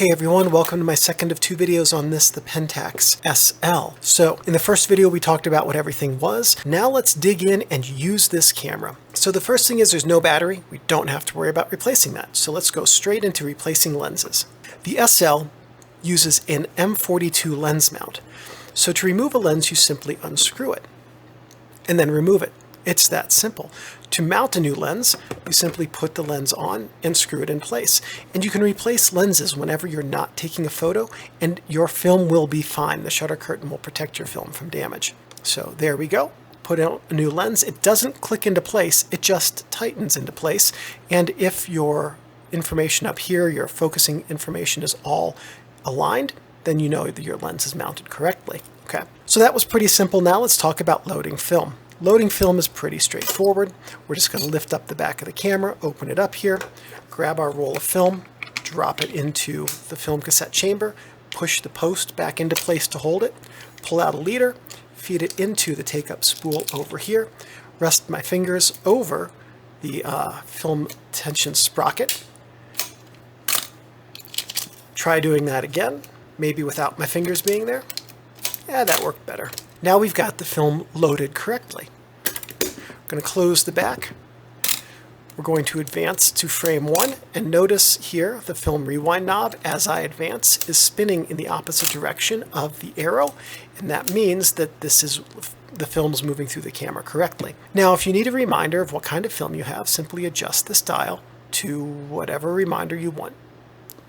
Hey everyone, welcome to my second of two videos on this, the Pentax SL. So in the first video we talked about what everything was. Now let's dig in and use this camera. So the first thing is there's no battery. We don't have to worry about replacing that. So let's go straight into replacing lenses. The SL uses an M42 lens mount. So to remove a lens you simply unscrew it and then remove it. It's that simple. To mount a new lens, you simply put the lens on and screw it in place. And you can replace lenses whenever you're not taking a photo, and your film will be fine. The shutter curtain will protect your film from damage. So there we go. Put out a new lens. It doesn't click into place, it just tightens into place. And if your information up here, your focusing information is all aligned, then you know that your lens is mounted correctly. Okay, so that was pretty simple. Now let's talk about loading film. Loading film is pretty straightforward. We're just going to lift up the back of the camera, open it up here, grab our roll of film, drop it into the film cassette chamber, push the post back into place to hold it, pull out a leader, feed it into the take-up spool over here, rest my fingers over the film tension sprocket. Try doing that again, maybe without my fingers being there. Yeah, that worked better. Now we've got the film loaded correctly. We're going to close the back. We're going to advance to frame 1, and notice here the film rewind knob, as I advance, is spinning in the opposite direction of the arrow, and that means that the film's moving through the camera correctly. Now if you need a reminder of what kind of film you have, simply adjust this dial to whatever reminder you want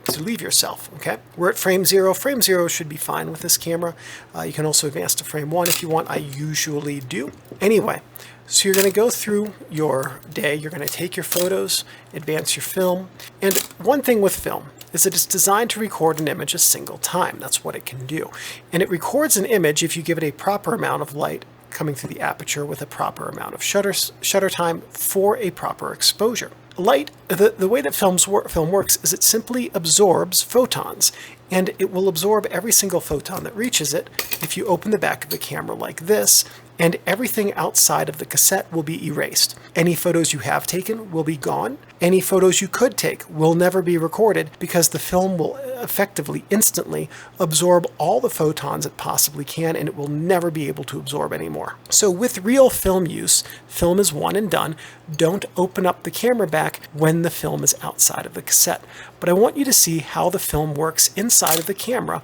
to leave yourself. Okay, we're at frame 0. Frame 0 should be fine with this camera. You can also advance to frame 1 if you want. I usually do. Anyway, so you're going to go through your day. You're going to take your photos, advance your film. And one thing with film is that it's designed to record an image a single time. That's what it can do. And it records an image if you give it a proper amount of light coming through the aperture with a proper amount of shutter time for a proper exposure. Light, the way that film works is it simply absorbs photons, and it will absorb every single photon that reaches it if you open the back of the camera like this, and everything outside of the cassette will be erased. Any photos you have taken will be gone. Any photos you could take will never be recorded because the film will effectively, instantly absorb all the photons it possibly can, and it will never be able to absorb anymore. So with real film use, film is one and done. Don't open up the camera back when the film is outside of the cassette. But I want you to see how the film works inside of the camera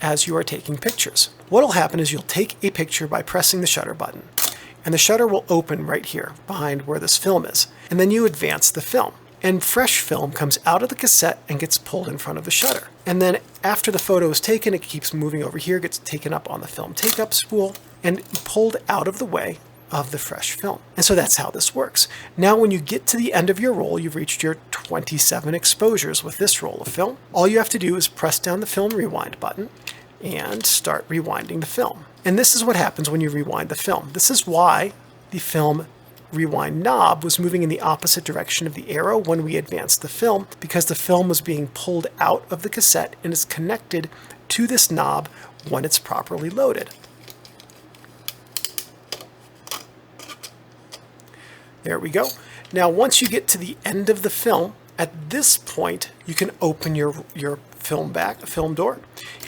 as you are taking pictures. What will happen is you'll take a picture by pressing the shutter button, and the shutter will open right here behind where this film is, and then you advance the film, and fresh film comes out of the cassette and gets pulled in front of the shutter. And then after the photo is taken, it keeps moving over here, gets taken up on the film take-up spool and pulled out of the way of the fresh film. And so that's how this works. Now when you get to the end of your roll, you've reached your 27 exposures with this roll of film. All you have to do is press down the film rewind button and start rewinding the film. And this is what happens when you rewind the film. This is why the film rewind knob was moving in the opposite direction of the arrow when we advanced the film, because the film was being pulled out of the cassette and is connected to this knob when it's properly loaded. There we go. Now once you get to the end of the film, at this point you can open your film door,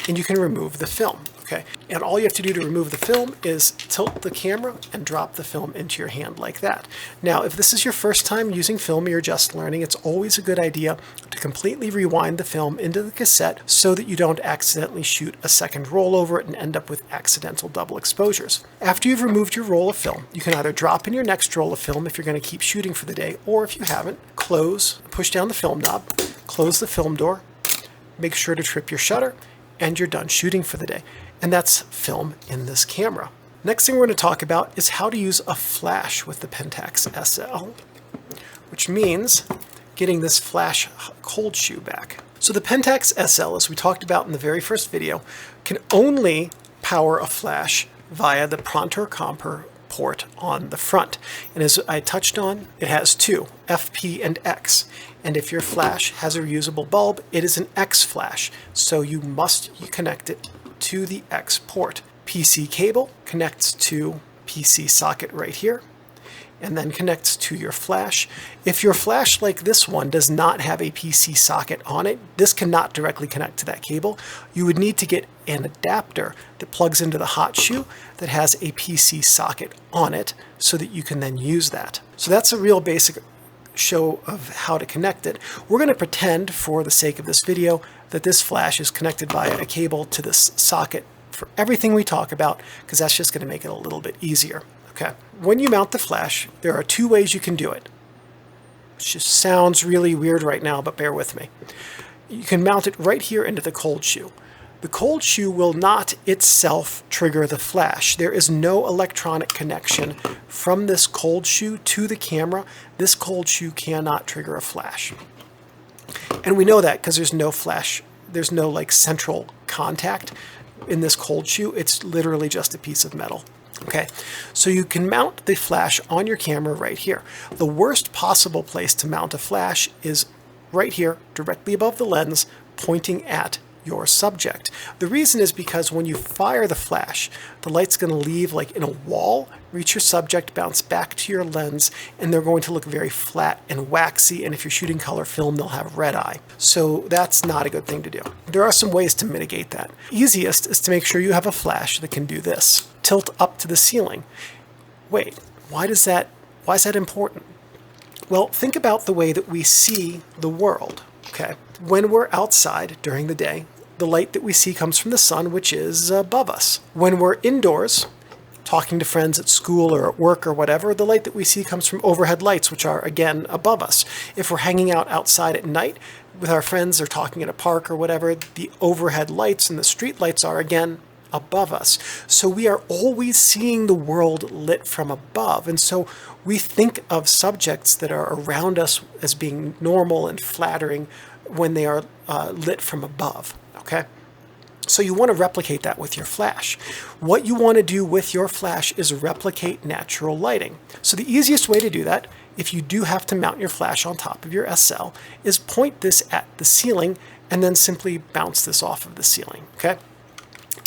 and you can remove the film. Okay, and all you have to do to remove the film is tilt the camera and drop the film into your hand like that. Now, if this is your first time using film, you're just learning, it's always a good idea to completely rewind the film into the cassette so that you don't accidentally shoot a second roll over it and end up with accidental double exposures. After you've removed your roll of film, you can either drop in your next roll of film if you're going to keep shooting for the day, or if you haven't, push down the film knob, close the film door, make sure to trip your shutter, and you're done shooting for the day. And that's film in this camera. Next thing we're going to talk about is how to use a flash with the Pentax SL, which means getting this flash cold shoe back. So the Pentax SL, as we talked about in the very first video, can only power a flash via the Prontor-Comper port on the front. And as I touched on, it has two, FP and X. And if your flash has a reusable bulb, it is an X flash. So you must connect it to the X port. PC cable connects to PC socket right here. and then connects to your flash. If your flash, like this one, does not have a PC socket on it, this cannot directly connect to that cable. You would need to get an adapter that plugs into the hot shoe that has a PC socket on it so that you can then use that. So that's a real basic show of how to connect it. We're going to pretend, for the sake of this video, that this flash is connected via a cable to this socket for everything we talk about, because that's just going to make it a little bit easier. Okay. When you mount the flash, there are two ways you can do it. It just sounds really weird right now, but bear with me. You can mount it right here into the cold shoe. The cold shoe will not itself trigger the flash. There is no electronic connection from this cold shoe to the camera. This cold shoe cannot trigger a flash. And we know that because there's no flash, there's no like central contact in this cold shoe. It's literally just a piece of metal. Okay, so you can mount the flash on your camera right here. The worst possible place to mount a flash is right here, directly above the lens, pointing at your subject. The reason is because when you fire the flash, the light's going to leave like in a wall, reach your subject, bounce back to your lens, and they're going to look very flat and waxy, and if you're shooting color film, they'll have red eye. So that's not a good thing to do. There are some ways to mitigate that. Easiest is to make sure you have a flash that can do this. Tilt up to the ceiling. Wait, why is that important? Well, think about the way that we see the world, okay? When we're outside during the day, the light that we see comes from the sun, which is above us. When we're indoors, talking to friends at school or at work or whatever, the light that we see comes from overhead lights, which are, again, above us. If we're hanging out outside at night with our friends or talking at a park or whatever, the overhead lights and the street lights are, again, above us. So we are always seeing the world lit from above. And so we think of subjects that are around us as being normal and flattering when they are lit from above, okay? So you want to replicate that with your flash. What you want to do with your flash is replicate natural lighting. So the easiest way to do that, if you do have to mount your flash on top of your SL, is point this at the ceiling and then simply bounce this off of the ceiling, okay?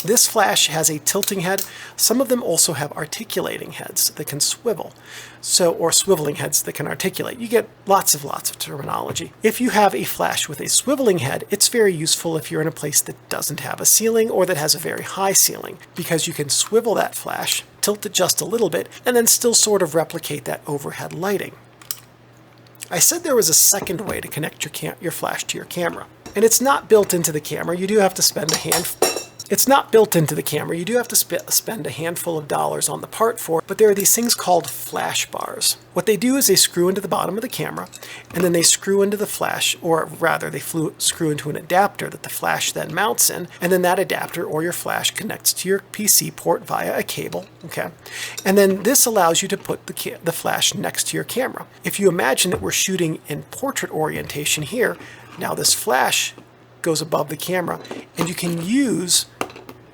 This flash has a tilting head. Some of them also have articulating heads that can swivel, or swiveling heads that can articulate. You get lots of terminology. If you have a flash with a swiveling head, it's very useful if you're in a place that doesn't have a ceiling or that has a very high ceiling, because you can swivel that flash, tilt it just a little bit, and then still sort of replicate that overhead lighting. I said there was a second way to connect your flash to your camera, and it's not built into the camera. You do have to spend It's not built into the camera. You do have to spend a handful of dollars on the part for it, but there are these things called flash bars. What they do is they screw into the bottom of the camera, and then they screw into the flash, or rather they screw into an adapter that the flash then mounts in, and then that adapter or your flash connects to your PC port via a cable, okay? And then this allows you to put the flash next to your camera. If you imagine that we're shooting in portrait orientation here, now this flash goes above the camera, and you can use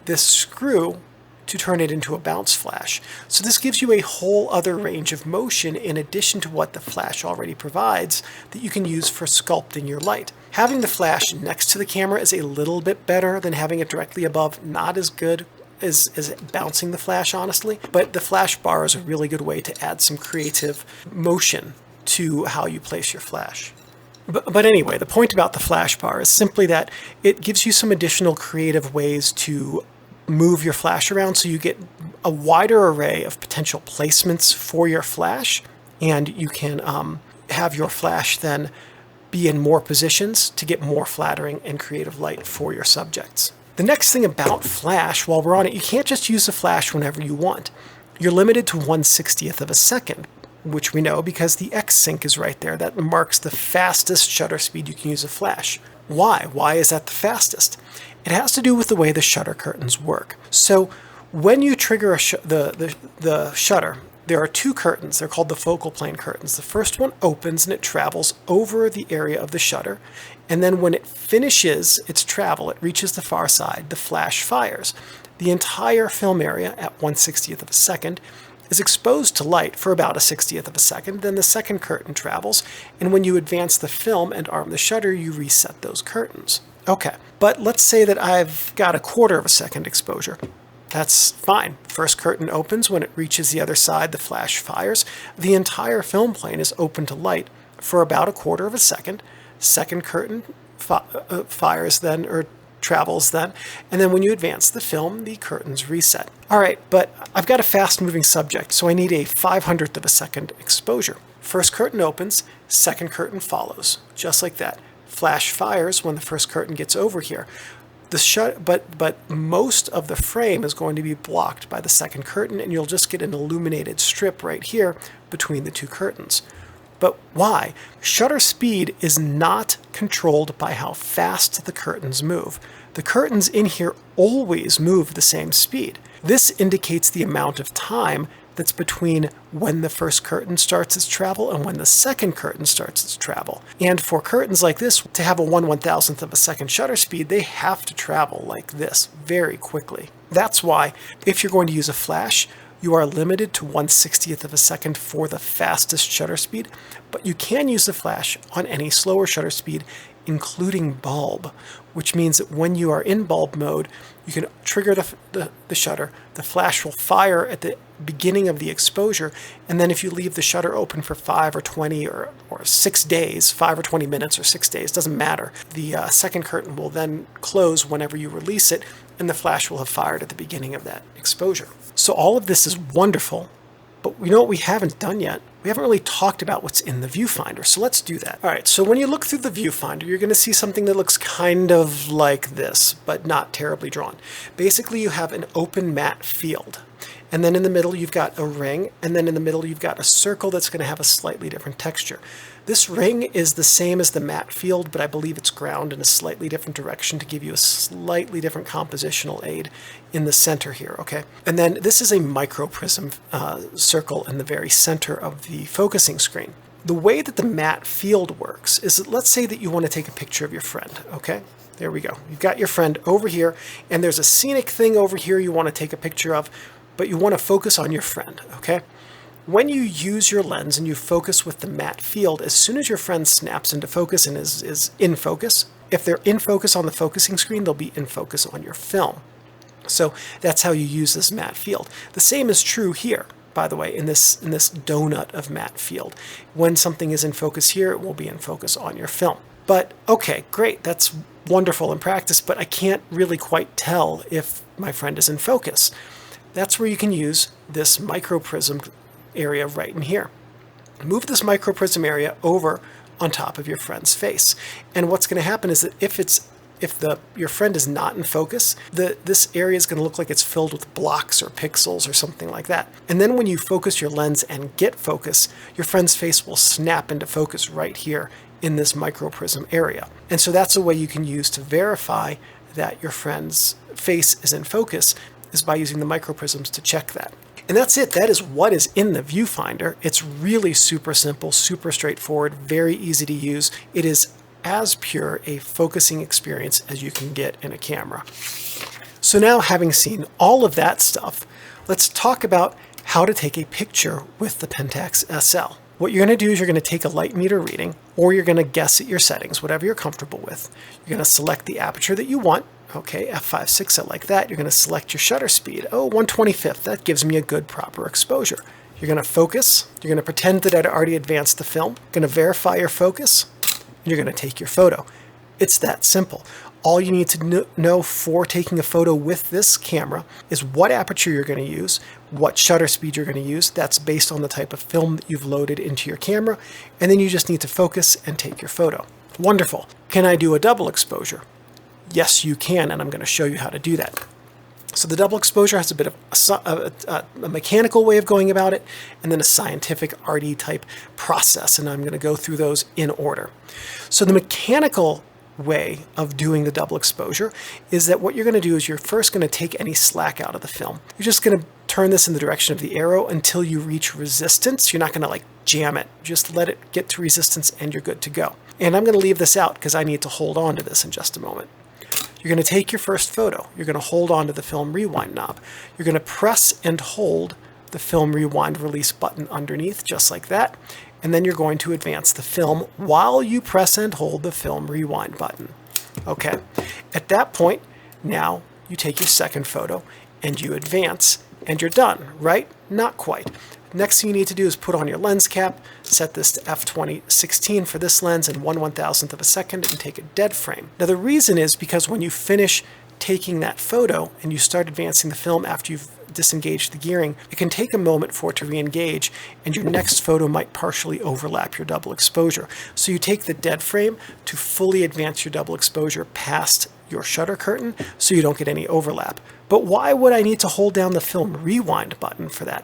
this screw to turn it into a bounce flash. So this gives you a whole other range of motion in addition to what the flash already provides that you can use for sculpting your light. Having the flash next to the camera is a little bit better than having it directly above. Not as good as bouncing the flash, honestly, but the flash bar is a really good way to add some creative motion to how you place your flash. But anyway, the point about the flash bar is simply that it gives you some additional creative ways to move your flash around, so you get a wider array of potential placements for your flash, and you can have your flash then be in more positions to get more flattering and creative light for your subjects. The next thing about flash, while we're on it, you can't just use the flash whenever you want. You're limited to 1/60th of a second, which we know because the X sync is right there. That marks the fastest shutter speed you can use a flash. Why? Why is that the fastest? It has to do with the way the shutter curtains work. So when you trigger the shutter, there are two curtains. They're called the focal plane curtains. The first one opens and it travels over the area of the shutter. And then when it finishes its travel, it reaches the far side, the flash fires. The entire film area at 1/60th of a second is exposed to light for about a 60th of a second. Then the second curtain travels, and when you advance the film and arm the shutter, you reset those curtains. Okay, but let's say that I've got a 1/4 of a second exposure. That's fine. First curtain opens. When it reaches the other side, the flash fires. The entire film plane is open to light for about 1/4 of a second. Second curtain fires then, or travels then, and then when you advance the film, the curtains reset. All right, but I've got a fast-moving subject, so I need a 500th of a second exposure. First curtain opens, second curtain follows, just like that. Flash fires when the first curtain gets over here. But most of the frame is going to be blocked by the second curtain, and you'll just get an illuminated strip right here between the two curtains. But why? Shutter speed is not controlled by how fast the curtains move. The curtains in here always move the same speed. This indicates the amount of time that's between when the first curtain starts its travel and when the second curtain starts its travel. And for curtains like this, to have a 1/1000th of a second shutter speed, they have to travel like this very quickly. That's why if you're going to use a flash, you are limited to 1/60th of a second for the fastest shutter speed, but you can use the flash on any slower shutter speed, including bulb, which means that when you are in bulb mode, you can trigger the shutter, the flash will fire at the beginning of the exposure, and then if you leave the shutter open for 5 or 20 or 6 days, 5 or 20 minutes or 6 days, doesn't matter, the second curtain will then close whenever you release it, and the flash will have fired at the beginning of that exposure. So all of this is wonderful, but you know what we haven't done yet? We haven't really talked about what's in the viewfinder, so let's do that. All right, so when you look through the viewfinder, you're going to see something that looks kind of like this, but not terribly drawn. Basically, you have an open matte field, and then in the middle you've got a ring, and then in the middle you've got a circle that's going to have a slightly different texture. This ring is the same as the matte field, but I believe it's ground in a slightly different direction to give you a slightly different compositional aid in the center here, okay? And then this is a microprism circle in the very center of the focusing screen. The way that the matte field works is that let's say that you want to take a picture of your friend, okay? There we go. You've got your friend over here, and there's a scenic thing over here you want to take a picture of, but you want to focus on your friend, okay? When you use your lens and you focus with the matte field, as soon as your friend snaps into focus and is in focus, if they're in focus on the focusing screen, they'll be in focus on your film. So that's how you use this matte field. The same is true here, by the way, in this donut of matte field. When something is in focus here, it will be in focus on your film. But okay, great, that's wonderful in practice, but I can't really quite tell if my friend is in focus. That's where you can use this microprism area right in here. Move this microprism area over on top of your friend's face. And what's going to happen is that if your friend is not in focus, this area is going to look like it's filled with blocks or pixels or something like that. And then when you focus your lens and get focus, your friend's face will snap into focus right here in this microprism area. And so that's a way you can use to verify that your friend's face is in focus, is by using the microprisms to check that. And that's it. That is what is in the viewfinder. It's really super simple, super straightforward, very easy to use. It is as pure a focusing experience as you can get in a camera. So now, having seen all of that stuff, let's talk about how to take a picture with the Pentax SL. What you're going to do is you're going to take a light meter reading, or you're going to guess at your settings, whatever you're comfortable with. You're going to select the aperture that you want. Okay, f5.6, I like that. You're going to select your shutter speed. Oh, 1/25. That gives me a good proper exposure. You're going to focus. You're going to pretend that I'd already advanced the film. Going to verify your focus. You're going to take your photo. It's that simple. All you need to know for taking a photo with this camera is what aperture you're going to use, what shutter speed you're going to use. That's based on the type of film that you've loaded into your camera. And then you just need to focus and take your photo. Wonderful. Can I do a double exposure? Yes, you can, and I'm going to show you how to do that. So the double exposure has a bit of a mechanical way of going about it, and then a scientific RD type process, and I'm going to go through those in order. So the mechanical way of doing the double exposure is that what you're going to do is you're first going to take any slack out of the film. You're just going to turn this in the direction of the arrow until you reach resistance. You're not going to like jam it. Just let it get to resistance and you're good to go. And I'm going to leave this out because I need to hold on to this in just a moment. You're going to take your first photo. You're going to hold on to the film rewind knob. You're going to press and hold the film rewind release button underneath, just like that. And then you're going to advance the film while you press and hold the film rewind button. Okay. At that point, now you take your second photo and you advance, and you're done, right? Not quite. Next thing you need to do is put on your lens cap, set this to f/2016 for this lens in 1/1000th of a second, and take a dead frame. Now the reason is because when you finish taking that photo and you start advancing the film after you've disengaged the gearing, it can take a moment for it to re-engage, and your next photo might partially overlap your double exposure. So you take the dead frame to fully advance your double exposure past your shutter curtain so you don't get any overlap. But why would I need to hold down the film rewind button for that?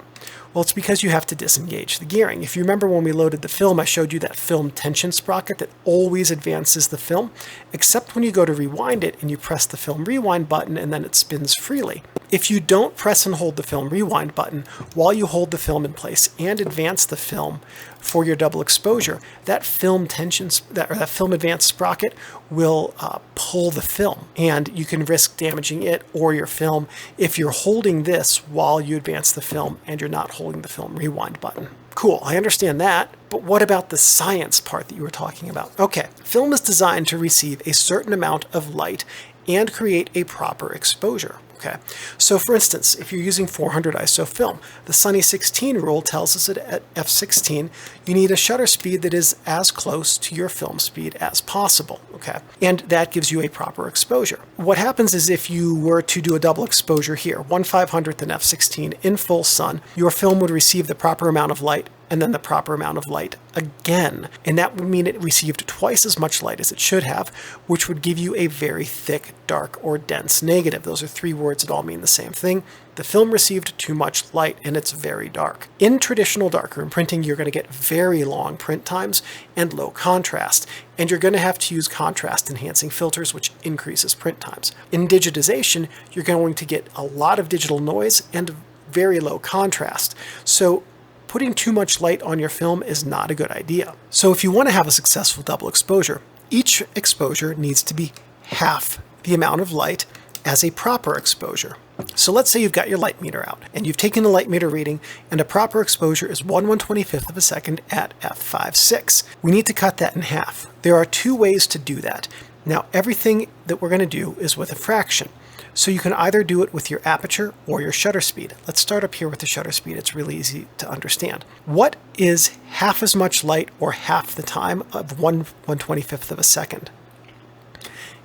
Well, it's because you have to disengage the gearing. If you remember when we loaded the film, I showed you that film tension sprocket that always advances the film, except when you go to rewind it and you press the film rewind button and then it spins freely. If you don't press and hold the film rewind button while you hold the film in place and advance the film for your double exposure, that film tension, that film advance sprocket will pull the film, and you can risk damaging it or your film if you're holding this while you advance the film and you're not holding the film rewind button. Cool, I understand that, but what about the science part that you were talking about? Okay, film is designed to receive a certain amount of light and create a proper exposure. Okay, so for instance, if you're using 400 ISO film, the Sunny 16 rule tells us that at f/16, you need a shutter speed that is as close to your film speed as possible, okay? And that gives you a proper exposure. What happens is if you were to do a double exposure here, 1/500th in f/16 in full sun, your film would receive the proper amount of light and then the proper amount of light again. And that would mean it received twice as much light as it should have, which would give you a very thick, dark, or dense negative. Those are three words that all mean the same thing. The film received too much light and it's very dark. In traditional darkroom printing, you're going to get very long print times and low contrast, and you're going to have to use contrast enhancing filters, which increases print times. In digitization, you're going to get a lot of digital noise and very low contrast. So putting too much light on your film is not a good idea. So if you want to have a successful double exposure, each exposure needs to be half the amount of light as a proper exposure. So let's say you've got your light meter out and you've taken the light meter reading, and a proper exposure is 1/125th of a second at f/6. We need to cut that in half. There are two ways to do that. Now everything that we're going to do is with a fraction. So you can either do it with your aperture or your shutter speed. Let's start up here with the shutter speed. It's really easy to understand. What is half as much light or half the time of 1/125th of a second?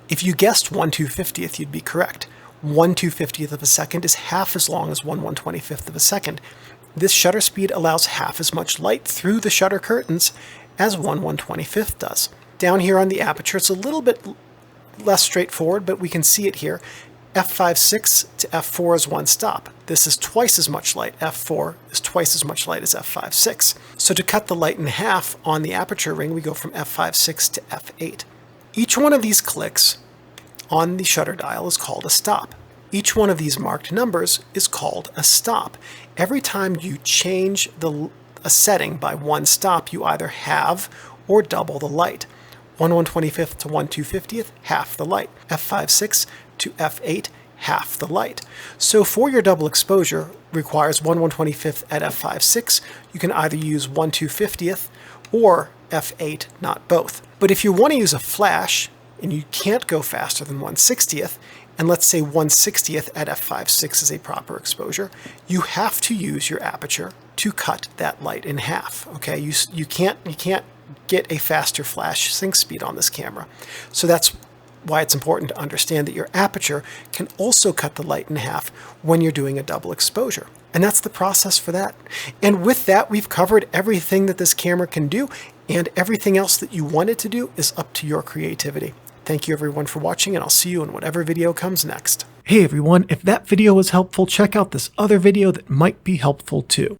If you guessed 1/250th, you'd be correct. 1/250th of a second is half as long as 1/125th of a second. This shutter speed allows half as much light through the shutter curtains as 1/125th does. Down here on the aperture, it's a little bit less straightforward, but we can see it here. f/6 to f4 is one stop. This is twice as much light. f4 is twice as much light as f/6. So to cut the light in half on the aperture ring, we go from f/6 to f8. Each one of these clicks on the shutter dial is called a stop. Each one of these marked numbers is called a stop. Every time you change a setting by one stop, you either halve or double the light. 1/125th to 1/250th, half the light. f/6 to f8, half the light. So for your double exposure requires 1/125th at f/6. You can either use 1/250th or f8, not both. But if you want to use a flash and you can't go faster than 1/60th, and let's say 1/60th at f/6 is a proper exposure, you have to use your aperture to cut that light in half. Okay, you can't get a faster flash sync speed on this camera. So that's why it's important to understand that your aperture can also cut the light in half when you're doing a double exposure. And that's the process for that. And with that, we've covered everything that this camera can do, and everything else that you want it to do is up to your creativity. Thank you everyone for watching, and I'll see you in whatever video comes next. Hey everyone, if that video was helpful, check out this other video that might be helpful too.